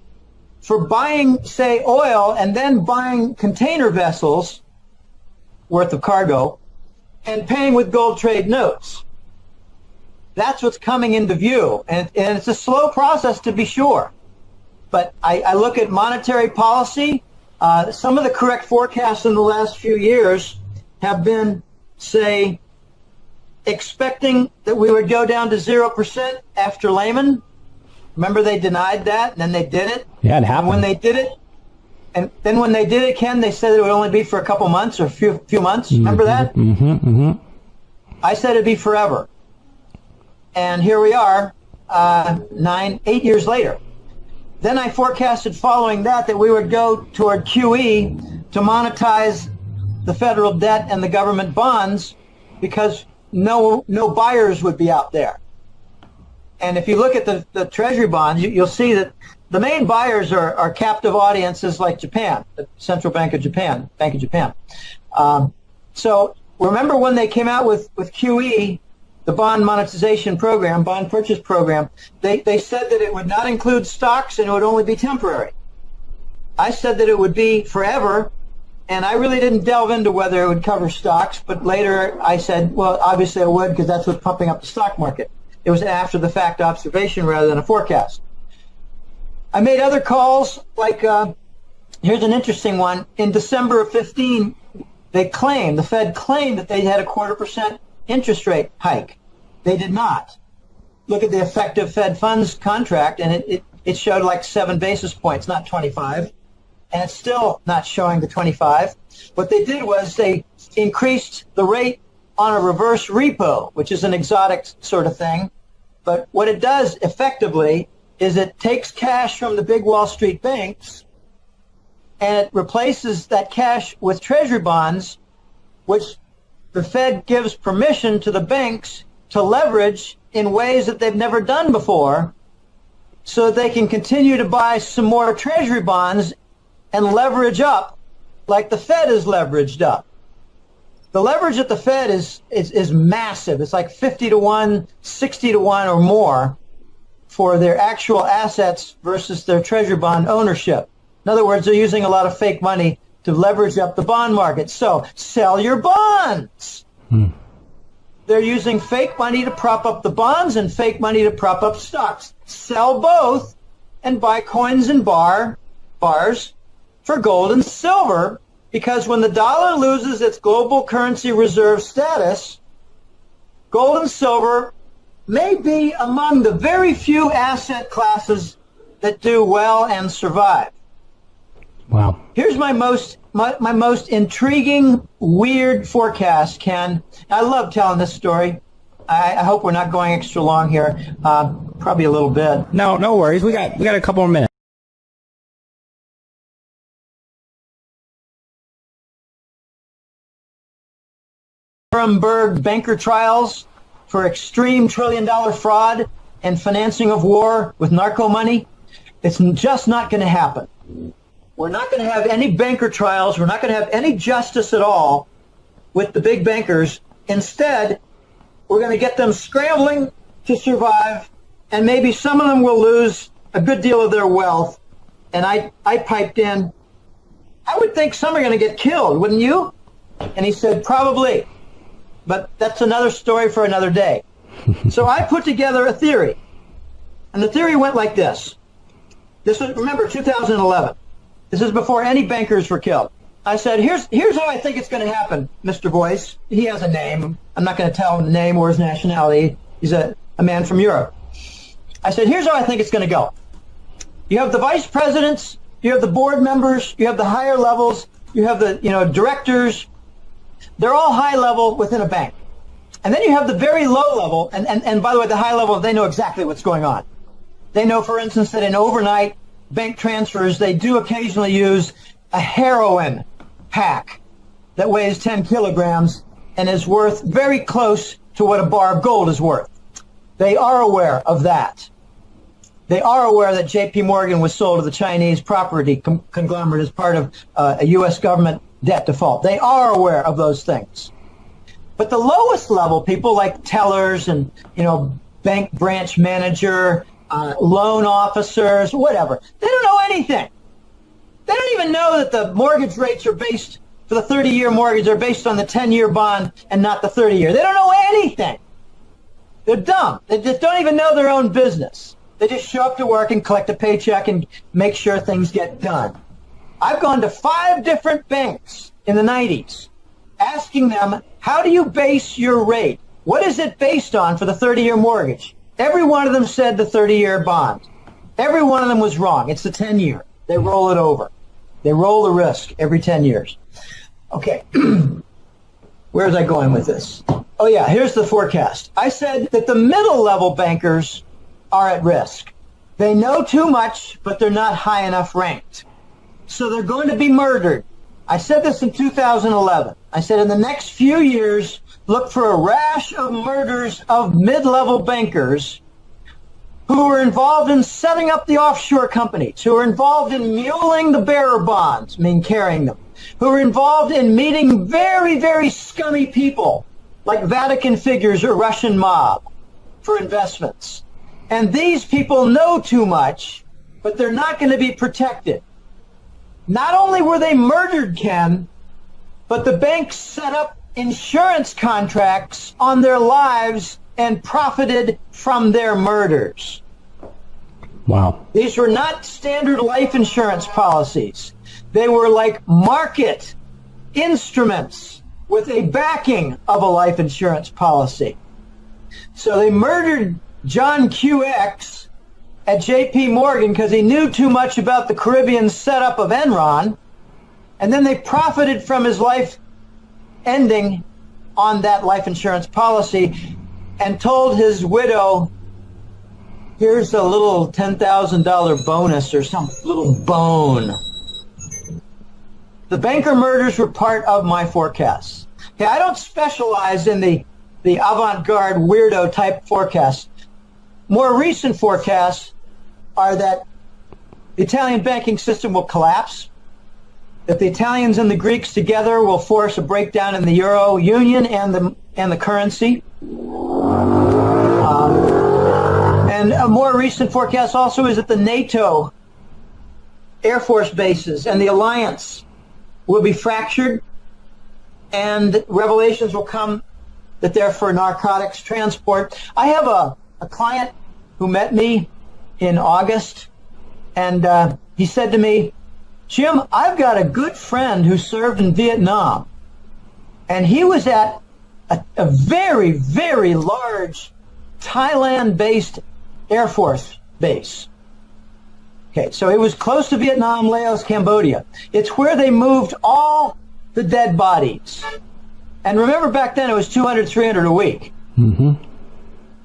for buying, say, oil and then buying container vessels worth of cargo and paying with gold trade notes. That's what's coming into view. And it's a slow process, to be sure. But I look at monetary policy. Some of the correct forecasts in the last few years have been, say, expecting that we would go down to 0% after Lehman. Remember, they denied that, and then they did it. Yeah, it happened. And when they did it, and then when they did it, Ken, they said it would only be for a couple months or a few months. Remember that? Mm-hmm, mm-hmm. I said it'd be forever. And here we are, 8 years later. Then I forecasted following that we would go toward QE to monetize the federal debt and the government bonds because no buyers would be out there. And if you look at the Treasury bonds, you'll see that the main buyers are captive audiences like Japan, the Central Bank of Japan, Bank of Japan. So remember when they came out with QE, the bond monetization program, bond purchase program, they said that it would not include stocks and it would only be temporary. I said that it would be forever, and I really didn't delve into whether it would cover stocks, but later I said, well, obviously I would because that's what's pumping up the stock market. It was an after-the-fact observation rather than a forecast. I made other calls, like here's an interesting one. In December of 15, the Fed claimed that they had a 0.25% interest rate hike. They did not. Look at the effective Fed funds contract, and it showed like 7 basis points, not 25. And it's still not showing the 25. What they did was they increased the rate on a reverse repo, which is an exotic sort of thing. But what it does effectively is it takes cash from the big Wall Street banks and it replaces that cash with Treasury bonds, which the Fed gives permission to the banks to leverage in ways that they've never done before so that they can continue to buy some more Treasury bonds and leverage up like the Fed is leveraged up. The leverage at the Fed is massive. It's like 50 to 1, 60 to 1 or more for their actual assets versus their Treasury bond ownership. In other words, they're using a lot of fake money to leverage up the bond market. So sell your bonds. They're using fake money to prop up the bonds and fake money to prop up stocks. Sell both and buy coins and bars for gold and silver, because when the dollar loses its global currency reserve status, gold and silver may be among the very few asset classes that do well and survive. Wow. Here's my most intriguing, weird forecast, Ken. I love telling this story. I hope we're not going extra long here. Probably a little bit. No worries. We got a couple more minutes. Nuremberg banker trials for extreme trillion-dollar fraud and financing of war with narco money. It's just not going to happen. We're not going to have any banker trials. We're not going to have any justice at all with the big bankers. Instead, we're going to get them scrambling to survive, and maybe some of them will lose a good deal of their wealth. And I piped in, I would think some are going to get killed, wouldn't you? And he said, probably. But that's another story for another day. So I put together a theory. And the theory went like this. This was, remember, 2011. This is before any bankers were killed. I said, here's how I think it's going to happen, Mr. Voice. He has a name. I'm not going to tell him the name or his nationality. He's a man from Europe. I said, here's how I think it's going to go. You have the vice presidents, you have the board members, you have the higher levels, you have the directors. They're all high level within a bank. And then you have the very low level, and by the way, the high level, they know exactly what's going on. They know, for instance, that in overnight bank transfers, they do occasionally use a heroin pack that weighs 10 kilograms and is worth very close to what a bar of gold is worth. They are aware of that. They are aware that J.P. Morgan was sold to the Chinese property conglomerate as part of a U.S. government debt default. They are aware of those things. But the lowest level people like tellers and, bank branch manager, loan officers, whatever, they don't know anything. They don't even know that the mortgage rates are based, for the 30-year mortgage, are based on the 10-year bond and not the 30-year. They don't know anything. They're dumb. They just don't even know their own business. They just show up to work and collect a paycheck and make sure things get done. I've gone to 5 different banks in the 90s asking them, how do you base your rate? What is it based on for the 30-year mortgage? Every one of them said the 30-year bond. Every one of them was wrong. It's the 10-year. They roll it over. They roll the risk every 10 years. Okay. Where was I going with this? Oh, yeah, here's the forecast. I said that the middle-level bankers are at risk. They know too much, but they're not high enough ranked. So they're going to be murdered. I said this in 2011. I said in the next few years, look for a rash of murders of mid-level bankers who were involved in setting up the offshore companies, who were involved in muling the bearer bonds, carrying them, who were involved in meeting very, very scummy people like Vatican figures or Russian mob for investments. And these people know too much, but they're not going to be protected. Not only were they murdered, Ken, but the banks set up insurance contracts on their lives and profited from their murders. Wow. These were not standard life insurance policies. They were like market instruments with a backing of a life insurance policy. So they murdered John QX at J.P. Morgan because he knew too much about the Caribbean setup of Enron, and then they profited from his life ending on that life insurance policy and told his widow, here's a little $10,000 bonus or some little bone. The banker murders were part of my forecasts. Okay, I don't specialize in the avant-garde weirdo type forecasts. More recent forecasts are that the Italian banking system will collapse, that the Italians and the Greeks together will force a breakdown in the Euro Union and the currency. And a more recent forecast also is that the NATO Air Force bases and the alliance will be fractured, and revelations will come that they're for narcotics transport. I have a client who met me in August, and he said to me, Jim, I've got a good friend who served in Vietnam, and he was at a very, very large Thailand-based Air Force base. Okay, so it was close to Vietnam, Laos, Cambodia. It's where they moved all the dead bodies. And remember back then it was 200, 300 a week. Mm-hmm.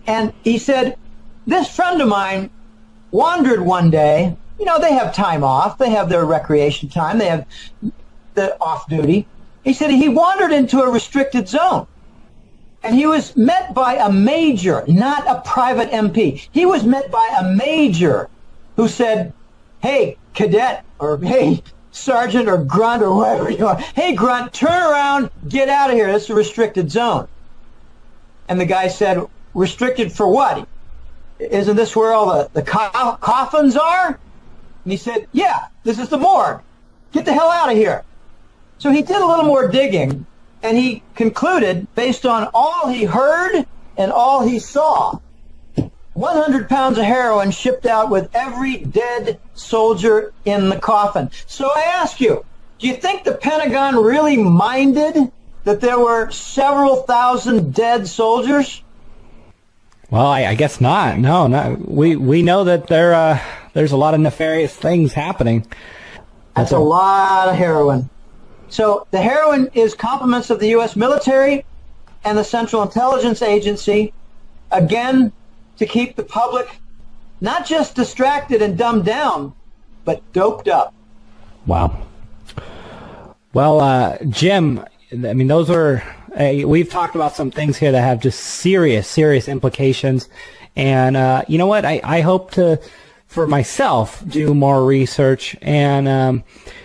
And he said, this friend of mine wandered one day. You know, they have time off. They have their recreation time. They have the off duty. He said he wandered into a restricted zone. And he was met by a major, not a private MP. He was met by a major who said, hey, cadet, or hey, sergeant, or grunt, or whatever you are. Hey, grunt, turn around, get out of here. This is a restricted zone. And the guy said, restricted for what? Isn't this where all the coffins are? And he said, yeah, this is the morgue. Get the hell out of here. So he did a little more digging, and he concluded, based on all he heard and all he saw, 100 pounds of heroin shipped out with every dead soldier in the coffin. So I ask you, do you think the Pentagon really minded that there were several thousand dead soldiers? Well, I guess not. No, we know that there's a lot of nefarious things happening. That's a lot of heroin. So the heroin is compliments of the U.S. military and the Central Intelligence Agency, again, to keep the public not just distracted and dumbed down, but doped up. Wow. Well, Jim, I mean, those are, we've talked about some things here that have just serious implications. And you know what? I hope to, for myself, do more research. And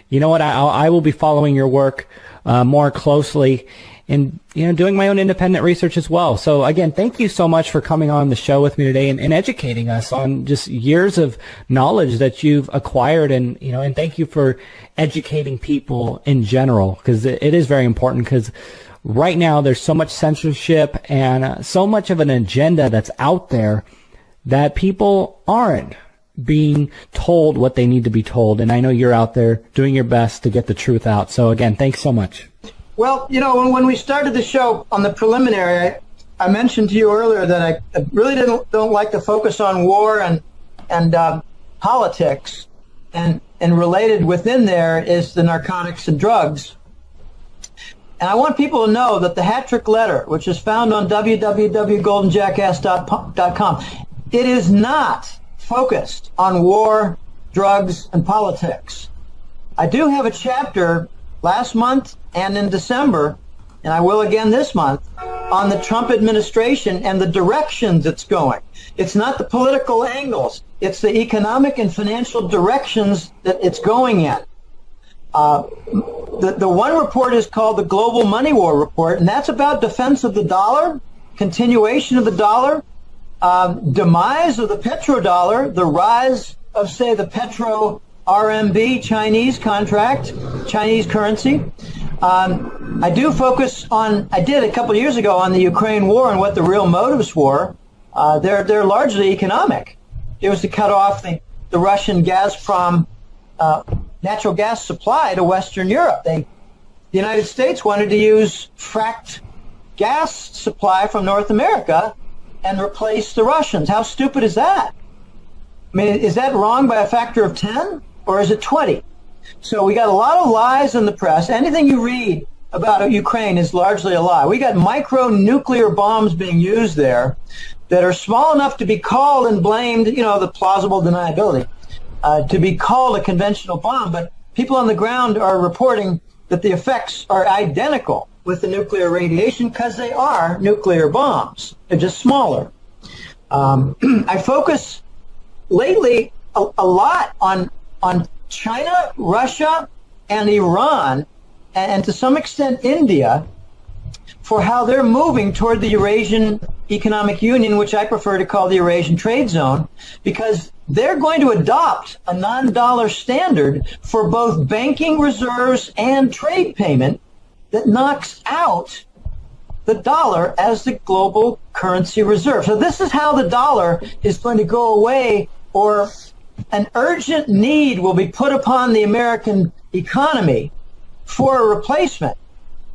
you know what? I will be following your work more closely and, you know, doing my own independent research as well. So again, thank you so much for coming on the show with me today and educating us on just years of knowledge that you've acquired. And, you know, and thank you for educating people in general, because it is very important, because right now there's so much censorship and so much of an agenda that's out there that people aren't being told what they need to be told. And I know you're out there doing your best to get the truth out. So again, thanks so much. Well, you know, when we started the show on the preliminary, I mentioned to you earlier that I really don't like to focus on war and politics, and related within there is the narcotics and drugs. And I want people to know that the hat trick letter, which is found on www.goldenjackass.com, It is not focused on war, drugs, and politics. I do have a chapter last month and in December, and I will again this month, on the Trump administration and the directions it's going. It's not the political angles. It's the economic and financial directions that it's going in. The one report is called the Global Money War Report, and that's about defense of the dollar, continuation of the dollar, demise of the petrodollar, the rise of, say, the petro RMB Chinese contract, Chinese currency. I do focus on, I did a couple of years ago on the Ukraine war and what the real motives were. They're largely economic. It was to cut off the Russian Gazprom natural gas supply to Western Europe. The United States wanted to use fracked gas supply from North America and replace the Russians. How stupid is that? I mean, is that wrong by a factor of 10 or is it 20? So we got a lot of lies in the press. Anything you read about Ukraine is largely a lie. We got micro-nuclear bombs being used there that are small enough to be called and blamed, the plausible deniability, to be called a conventional bomb. But people on the ground are reporting that the effects are identical with the nuclear radiation because they are nuclear bombs. They're just smaller. I focus lately a lot on China, Russia, and Iran, and to some extent India, for how they're moving toward the Eurasian Economic Union, which I prefer to call the Eurasian Trade Zone, because they're going to adopt a non-dollar standard for both banking reserves and trade payment that knocks out the dollar as the global currency reserve. So this is how the dollar is going to go away, or an urgent need will be put upon the American economy for a replacement.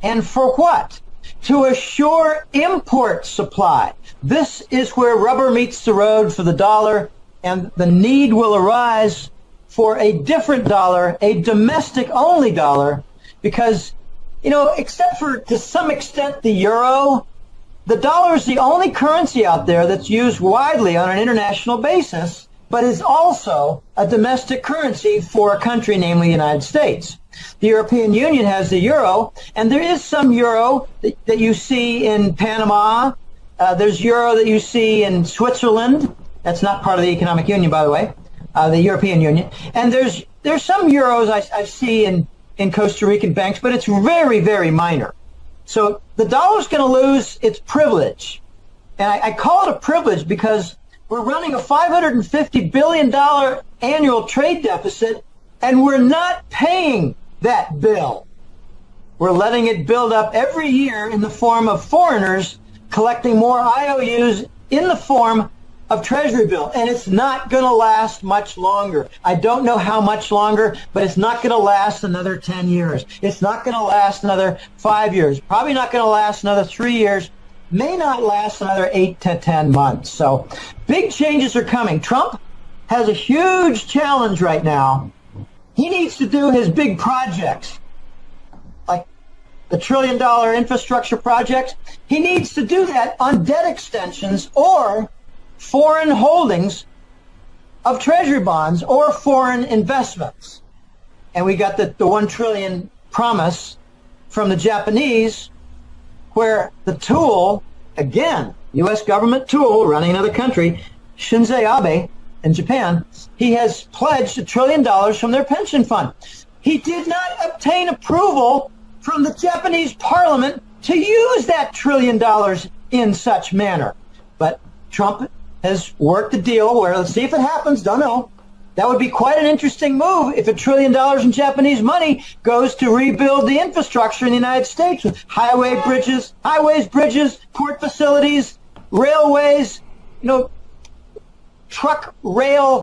And for what? To assure import supply. This is where rubber meets the road for the dollar, and the need will arise for a different dollar, a domestic-only dollar, because, except for, to some extent, the euro, the dollar is the only currency out there that's used widely on an international basis, but is also a domestic currency for a country, namely the United States. The European Union has the euro, and there is some euro that you see in Panama. There's euro that you see in Switzerland. That's not part of the Economic Union, by the way, the European Union. And there's some euros I see in Costa Rican banks, but it's very, very minor. So the dollar's going to lose its privilege. And I call it a privilege because we're running a $550 billion annual trade deficit, and we're not paying that bill. We're letting it build up every year in the form of foreigners collecting more IOUs in the form of Treasury bill, and it's not going to last much longer. I don't know how much longer, but it's not going to last another 10 years. It's not going to last another 5 years. Probably not going to last another 3 years. May not last another 8 to 10 months. So big changes are coming. Trump has a huge challenge right now. He needs to do his big projects, like the $1 trillion infrastructure projects. He needs to do that on debt extensions or foreign holdings of treasury bonds or foreign investments. And we got the $1 trillion promise from the Japanese, where the tool, again, U.S. government tool running another country, Shinzo Abe in Japan, he has pledged $1 trillion from their pension fund. He did not obtain approval from the Japanese parliament to use that $1 trillion in such manner. But Trump has worked a deal where, let's see if it happens, don't know. That would be quite an interesting move if $1 trillion in Japanese money goes to rebuild the infrastructure in the United States with highways, bridges, port facilities, railways, truck rail